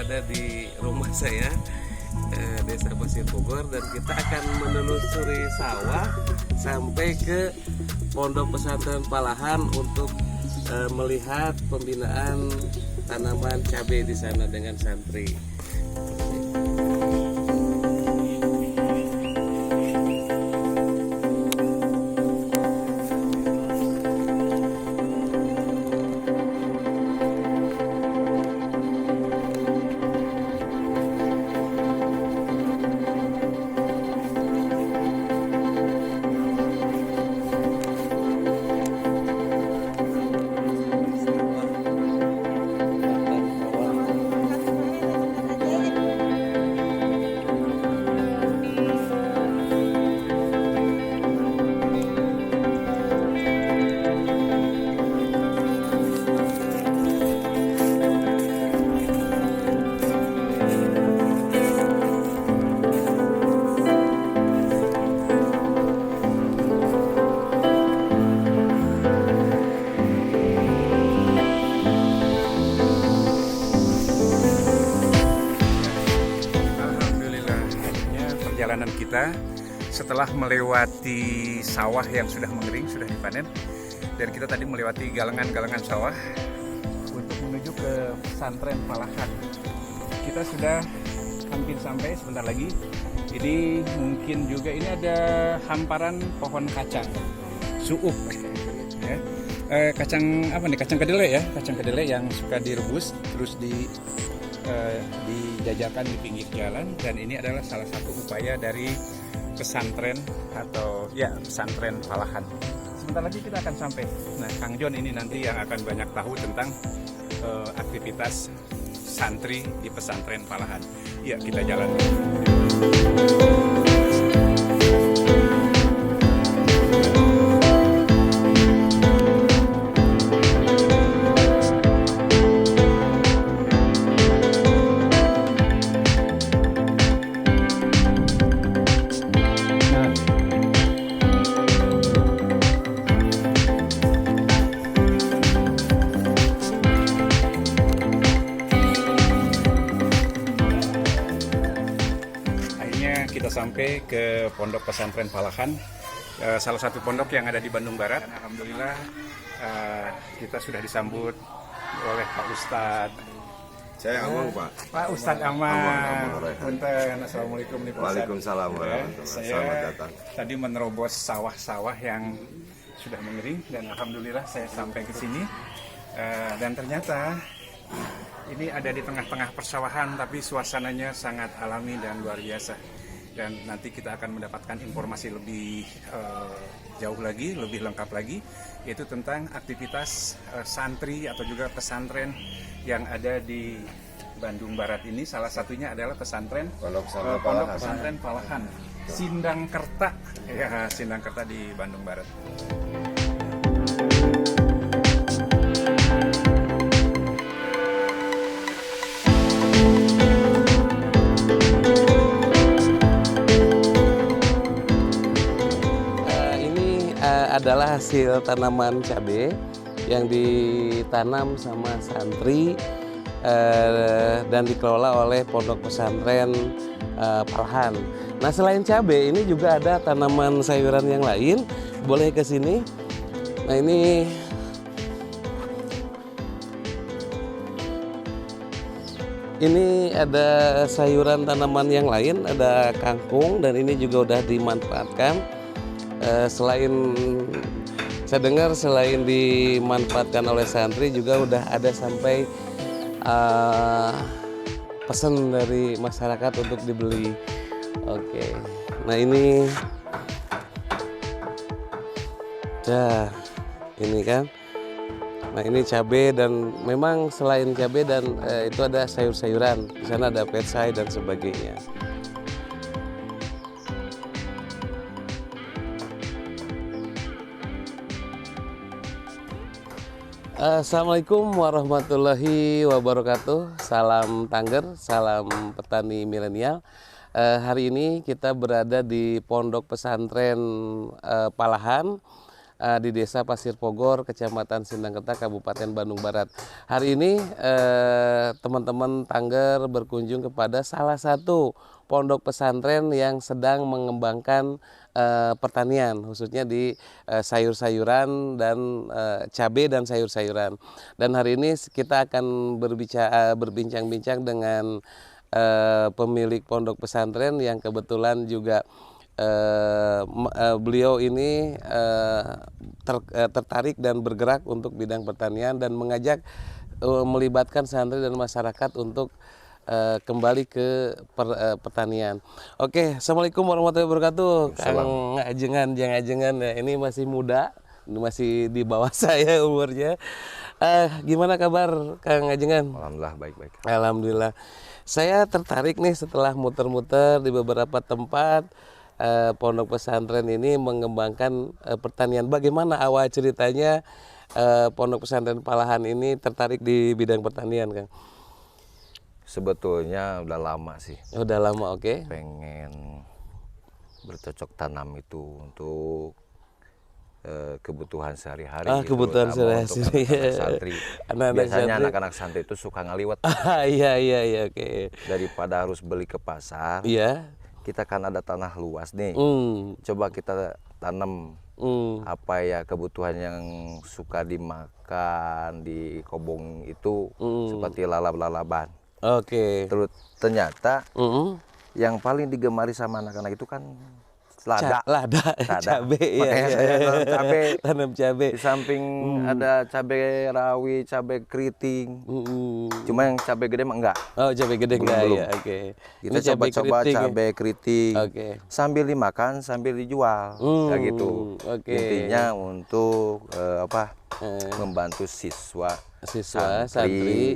berada di rumah saya, Desa Pasir Bogor, dan kita akan menelusuri sawah sampai ke Pondok Pesantren Palahan untuk melihat pembinaan tanaman cabai di sana dengan santri. Perjalanan kita setelah melewati sawah yang sudah mengering, sudah dipanen, dan kita tadi melewati galengan-galengan sawah untuk menuju ke pesantren Palahan. Kita sudah hampir sampai, sebentar lagi. Ini mungkin juga ini ada hamparan pohon kacang suuk, ya. Kacang apa nih? Kacang kedelai ya, kacang kedelai yang suka direbus terus dijajakan di pinggir jalan, dan ini adalah salah satu upaya dari pesantren atau ya pesantren Palahan. Sebentar lagi kita akan sampai. Nah, Kang John ini nanti yang akan banyak tahu tentang aktivitas santri di pesantren Palahan. Ya, kita jalan. Kita sampai ke Pondok Pesantren Palahan, salah satu pondok yang ada di Bandung Barat. Alhamdulillah kita sudah disambut oleh Pak Ustadz. Saya Amang, Pak. Pak Ustadz Amang. Punten, assalamualaikum nih Pak Ustadz. Waalaikumsalam warahmatullahi wabarakatuh. Selamat datang. Tadi menerobos sawah-sawah yang sudah mengering, dan alhamdulillah saya sampai ke sini, dan ternyata ini ada di tengah-tengah persawahan, tapi suasananya sangat alami dan luar biasa. Dan nanti kita akan mendapatkan informasi lebih jauh lagi, lebih lengkap lagi, yaitu tentang aktivitas santri atau juga pesantren yang ada di Bandung Barat ini. Salah satunya adalah Pondok Pesantren Palahan, Sindangkerta, ya, Sindangkerta di Bandung Barat. Adalah hasil tanaman cabai yang ditanam sama santri dan dikelola oleh Pondok Pesantren Palahan. Nah, selain cabai ini juga ada tanaman sayuran yang lain. Boleh ke sini. Nah, ini ada sayuran tanaman yang lain, ada kangkung, dan ini juga udah dimanfaatkan. Selain saya dengar selain dimanfaatkan oleh santri, juga udah ada sampai pesan dari masyarakat untuk dibeli. Oke, nah ini kan, nah ini cabai, dan memang selain cabai dan itu ada sayur-sayuran. Di sana ada petsai dan sebagainya. Assalamualaikum warahmatullahi wabarakatuh. Salam Tangger, salam petani milenial. Hari ini kita berada di Pondok Pesantren Palahan, di Desa Pasir Pogor, Kecamatan Sindangkerta, Kabupaten Bandung Barat. Hari ini teman-teman Tangger berkunjung kepada salah satu pondok pesantren yang sedang mengembangkan pertanian, khususnya di sayur-sayuran dan cabai dan sayur-sayuran. Dan hari ini kita akan berbincang-bincang dengan pemilik pondok pesantren yang kebetulan juga beliau ini tertarik dan bergerak untuk bidang pertanian dan mengajak melibatkan santri dan masyarakat untuk kembali ke pertanian. Oke, assalamualaikum warahmatullahi wabarakatuh. Kang Ajengan, Jang Ajengan ya, ini masih muda, masih di bawah saya umurnya. Gimana kabar Kang Ajengan? Alhamdulillah baik-baik. Alhamdulillah. Saya tertarik nih setelah muter-muter di beberapa tempat pondok pesantren ini mengembangkan pertanian. Bagaimana awal ceritanya pondok pesantren Palahan ini tertarik di bidang pertanian, Kang? Sebetulnya udah lama sih. Udah lama, oke. Pengen bercocok tanam itu untuk kebutuhan sehari-hari. Kebutuhan sehari-hari. Anak-anak santri. Biasanya anak-anak santri itu suka ngaliwat. Iya, oke. Daripada harus beli ke pasar. Iya. Kita kan ada tanah luas nih. Coba kita tanam apa ya kebutuhan yang suka dimakan di kobong itu seperti lalap-lalapan. Oke. Terus ternyata yang paling digemari sama anak-anak itu kan lada. Cabe ya. Makanya saya tanam cabe. Di samping ada cabe rawit, cabe keriting. Cuma yang cabe gede mah enggak. Oh, cabe gede enggak ya. Oke. Kita coba-coba cabe keriting. Oke. Sambil dimakan, sambil dijual. Kayak gitu. Oke. Intinya untuk membantu siswa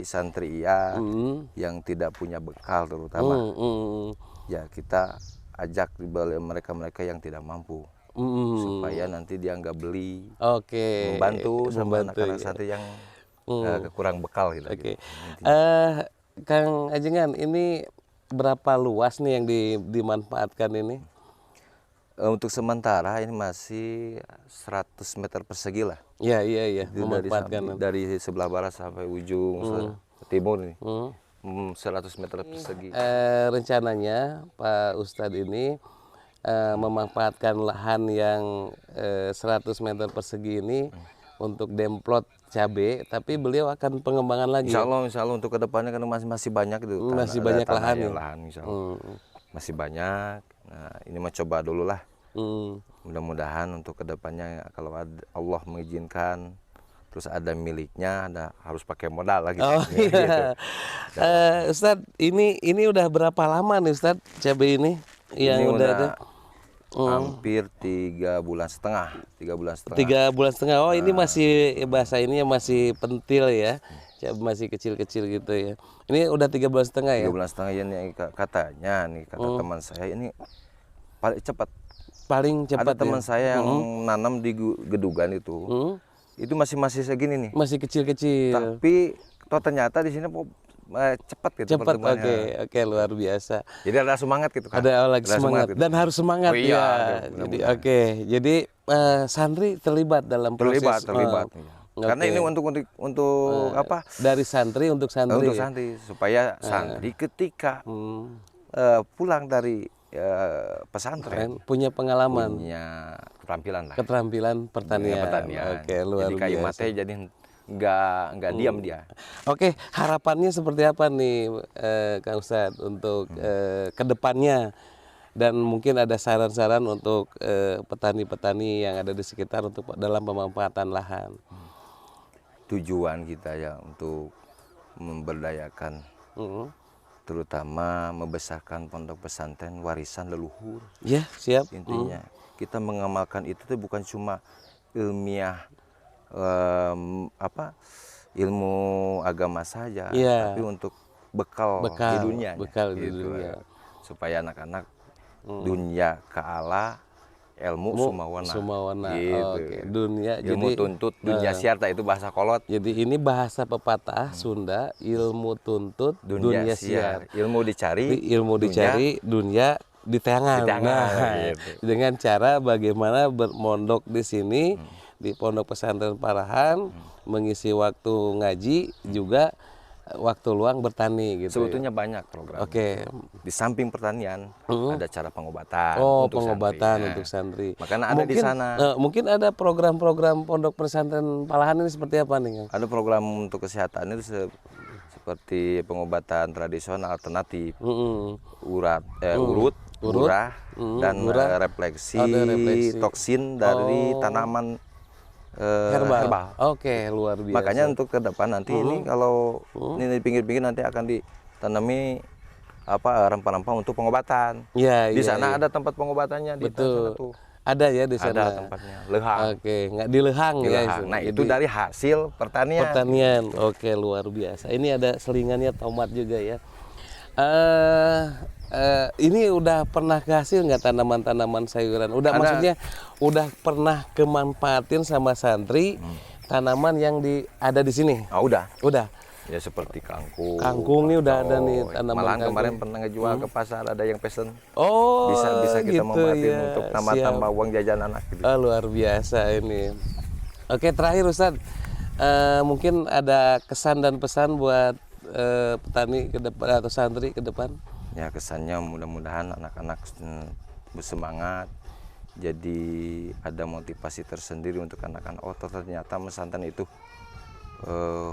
santri ya yang tidak punya bekal terutama. Ya kita ajak mereka-mereka yang tidak mampu supaya nanti dia nggak beli. Oke. Membantu sama anak-anak santri yang kurang bekal gitu. Oke. Kang Ajengan, ini berapa luas nih yang dimanfaatkan ini? Untuk sementara ini masih 100 meter persegi lah. Iya. Memanfaatkan dari sebelah barat sampai ujung timur nih. 100 meter persegi. Rencananya Pak Ustadz ini memanfaatkan lahan yang 100 meter persegi ini untuk demplot cabai, tapi beliau akan pengembangan lagi. Insya Allah untuk kedepannya kan masih banyak itu. Masih banyak lahan ya. Insya Allah. Masih banyak. Nah, ini mau coba dulu lah. Mudah-mudahan untuk kedepannya kalau Allah mengizinkan. Terus ada miliknya, harus pakai modal lagi. Oh iya. Gitu. Ustadz, ini udah berapa lama nih Ustadz cabai ini? Yang ini udah ada? Hampir 3 bulan setengah. 3 bulan setengah. 3 bulan setengah. Oh ini masih bahasa ini masih pentil ya, masih kecil-kecil gitu ya. Ini udah 3 bulan setengah ya? 3 bulan setengah ya nih katanya nih kata teman saya ini paling cepat. Paling cepat. Ada teman saya yang nanam di Gedugan itu. Itu masih segini nih. Masih kecil-kecil. Tapi ternyata di sini cepat gitu. Cepat, oke, luar biasa. Jadi ada semangat gitu kan. Ada lagi semangat gitu. Dan harus semangat ya. Jadi jadi santri terlibat dalam proses. Terlibat. Karena ini untuk apa? Dari santri untuk santri. Untuk santri supaya santri ketika pulang dari pesantren punya pengalaman, punya keterampilan pertanian. Oke, luar jadi kayu biasa. mate jadi nggak diam dia. Oke, harapannya seperti apa nih Kang Ustadz untuk kedepannya, dan mungkin ada saran-saran untuk petani-petani yang ada di sekitar untuk dalam pemanfaatan lahan. Tujuan kita ya untuk memberdayakan, terutama membesarkan pondok pesantren warisan leluhur. Ya, siap. Intinya kita mengamalkan itu tuh bukan cuma ilmiah ilmu agama saja, tapi untuk bekal di dunia. Supaya anak-anak dunia ke Allah, ilmu sumawana. Oke, dunia ilmu jadi tuntut dunia siarta itu bahasa kolot. Jadi ini bahasa pepatah Sunda, ilmu tuntut dunia siar. Ilmu dicari, dunia di tangan. Nah, gitu. Dengan cara bagaimana bermondok di sini di Pondok Pesantren Parahan, mengisi waktu ngaji juga waktu luang bertani gitu. Sebetulnya banyak program. Oke. Di samping pertanian ada cara pengobatan. Oh, untuk pengobatan santri. untuk santri. Makanya ada di sana. Mungkin ada program-program Pondok Pesantren Parahan ini seperti apa nih, Kang? Ada program untuk kesehatan itu seperti pengobatan tradisional alternatif, urut, urah, dan refleksi toksin dari tanaman herbal. Oke, luar biasa. Makanya untuk ke depan nanti ini kalau ini di pinggir-pinggir nanti akan ditanami rempah-rempah untuk pengobatan. Ya, di sana ada tempat pengobatannya di sana tuh. Ada ya di sana. Ada tempatnya, lehang. Oke, nggak di lehang ya. Nah, itu dari hasil pertanian. Pertanian. Oke, luar biasa. Ini ada selingannya tomat juga ya. Ini udah pernah hasil nggak tanaman-tanaman sayuran? Maksudnya udah pernah kemanfaatin sama santri tanaman yang ada di sini? Udah. Udah. Ya seperti kangkung. Kangkung nih udah ada nih tanaman. Malah kangkung. kemarin pernah ngejual ke pasar, ada yang pesen. Oh, bisa kita gitu manfaatin ya. untuk tambah uang jajan anak gitu. Luar biasa ini. Oke, terakhir Ustadz, mungkin ada kesan dan pesan buat petani ke depan atau santri ke depan? Ya, kesannya mudah-mudahan anak-anak bersemangat, jadi ada motivasi tersendiri untuk anak-anak. Oh, ternyata pesantren itu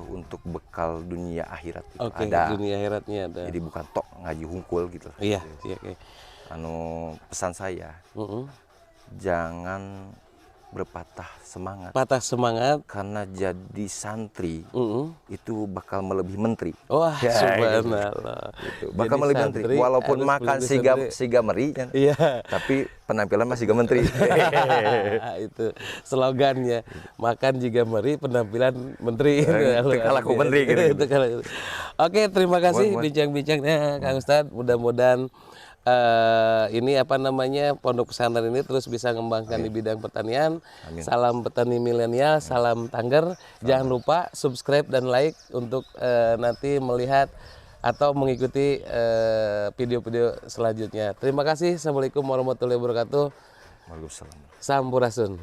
untuk bekal dunia akhirat itu ada. Dunia akhiratnya ada. Jadi bukan tok ngaji hungkul gitu. Iya. Pesan saya, jangan berpatah semangat. Patah semangat karena jadi santri itu bakal melebihi menteri. Wah, subhanallah. Gitu. Bakal melebihi menteri. Walaupun makan siga meri, tapi penampilan masih siga menteri. Itu slogannya. Makan juga meri, penampilan menteri. Itu kalaku menteri gitu. Oke, terima kasih bincang-bincangnya Kang Ustadz. Mudah-mudahan ini Pondok Pesantren ini terus bisa mengembangkan di bidang pertanian. Amin. Salam petani milenial, salam Tangger. Jangan lupa subscribe dan like untuk nanti melihat atau mengikuti video-video selanjutnya. Terima kasih. Assalamualaikum warahmatullahi wabarakatuh. Waalaikumsalam. Sampurasun.